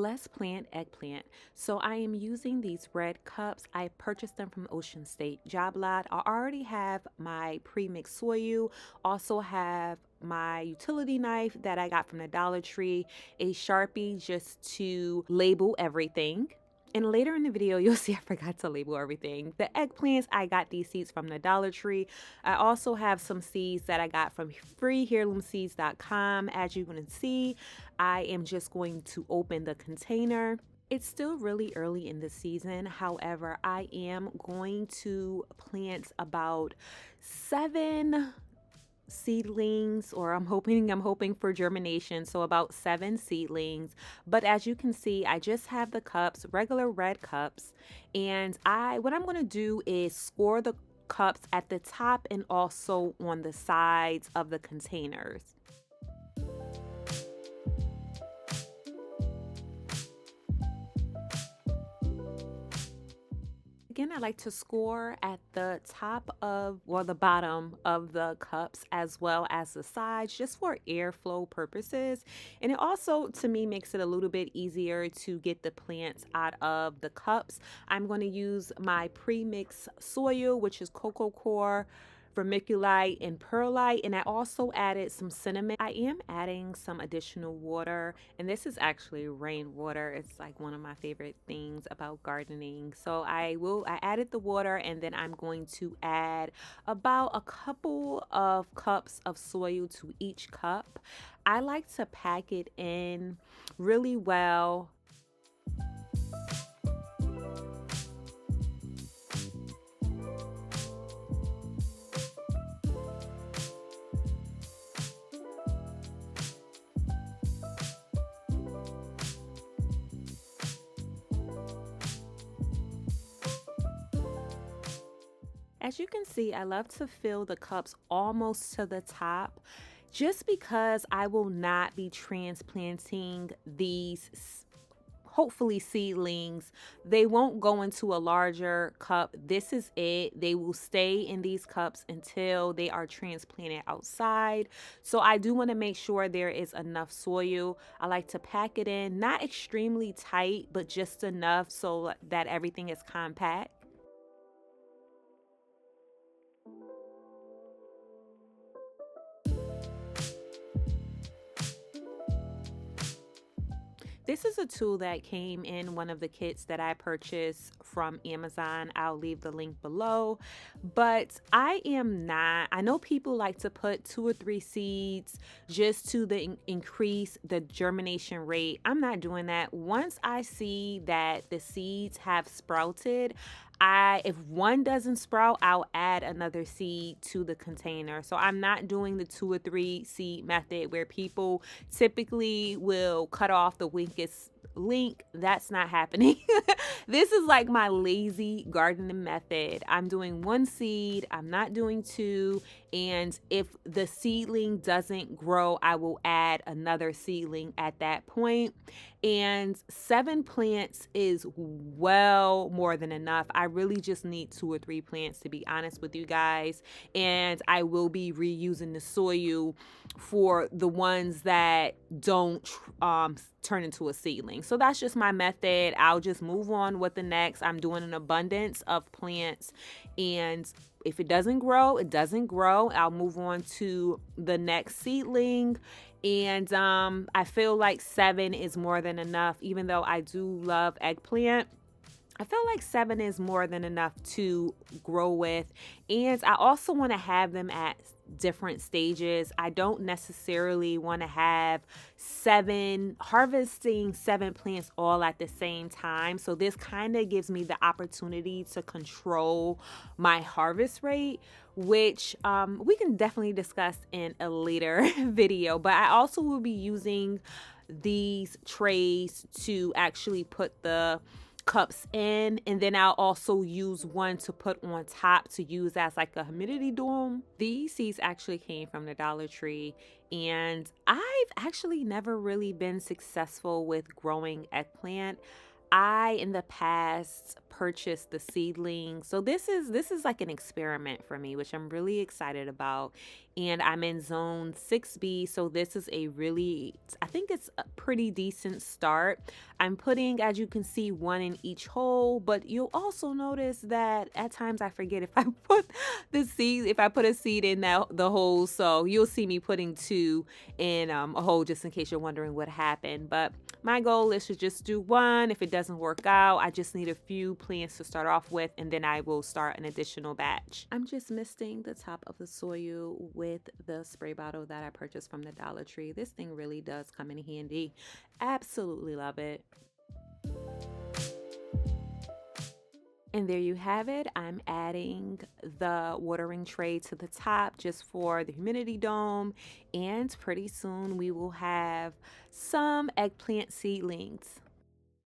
let's plant eggplant. So I am using these red cups. I purchased them from Ocean State Job Lot. I already have my pre-mixed soil, also have my utility knife that I got from the Dollar Tree, a Sharpie just to label everything. And later in the video, you'll see I forgot to label everything. The eggplants, I got these seeds from the Dollar Tree. I also have some seeds that I got from freeheirloomseeds.com. As you can see, I am just going to open the container. It's still really early in the season. However, I am going to plant about 7 seedlings, or I'm hoping for germination, so about 7 seedlings. But as you can see, I just have the cups, regular red cups, and what I'm going to do is score the cups at the top and also on the sides of the containers. Again, I like to score at the top of, or the bottom of the cups, as well as the sides, just for airflow purposes. And it also, to me, makes it a little bit easier to get the plants out of the cups. I'm going to use my pre-mixed soil, which is cocoa coir, vermiculite, and perlite, and I also added some cinnamon. I am adding some additional water, and this is actually rainwater. It's like one of my favorite things about gardening. So I added the water, and then I'm going to add about a couple of cups of soil to each cup. I like to pack it in really well. As you can see, I love to fill the cups almost to the top, just because I will not be transplanting these hopefully seedlings. They won't go into a larger cup. This is it. They will stay in these cups until they are transplanted outside. So I do want to make sure there is enough soil. I like to pack it in, not extremely tight, but just enough so that everything is compact. This is a tool that came in one of the kits that I purchased from Amazon. I'll leave the link below. But I know people like to put 2 or 3 seeds just to increase the germination rate. I'm not doing that. Once I see that the seeds have sprouted, if one doesn't sprout, I'll add another seed to the container. So I'm not doing the 2 or 3 seed method where people typically will cut off the weakest link. That's not happening. This is like my lazy gardening method. I'm doing 1 seed, I'm not doing 2, and if the seedling doesn't grow, I will add another seedling at that point. And 7 plants is well more than enough. I really just need 2 or 3 plants, to be honest with you guys. And I will be reusing the soil for the ones that don't turn into a seedling. So that's just my method. I'll just move on with the next. I'm doing an abundance of plants, and if it doesn't grow, it doesn't grow. I'll move on to the next seedling. And I feel like 7 is more than enough. Even though I do love eggplant, I feel like 7 is more than enough to grow with. And I also want to have them at different stages. I don't necessarily want to have harvesting 7 plants all at the same time. So this kind of gives me the opportunity to control my harvest rate, which we can definitely discuss in a later video. But I also will be using these trays to actually put the cups in, and then I'll also use one to put on top to use as like a humidity dome. These seeds actually came from the Dollar Tree, and I've actually never really been successful with growing eggplant. I in the past purchased the seedlings, so this is like an experiment for me, which I'm really excited about. and I'm in zone 6B. So this is a really, I think it's a pretty decent start. I'm putting, as you can see, one in each hole, but you'll also notice that at times I forget if I put the seed, if I put a seed in the hole. So you'll see me putting two in a hole just in case you're wondering what happened. But my goal is to just do one. If it doesn't work out, I just need a few plants to start off with, and then I will start an additional batch. I'm just misting the top of the soil with the spray bottle that I purchased from the Dollar Tree. This thing really does come in handy. Absolutely love it. And there you have it. I'm adding the watering tray to the top just for the humidity dome. And pretty soon we will have some eggplant seedlings.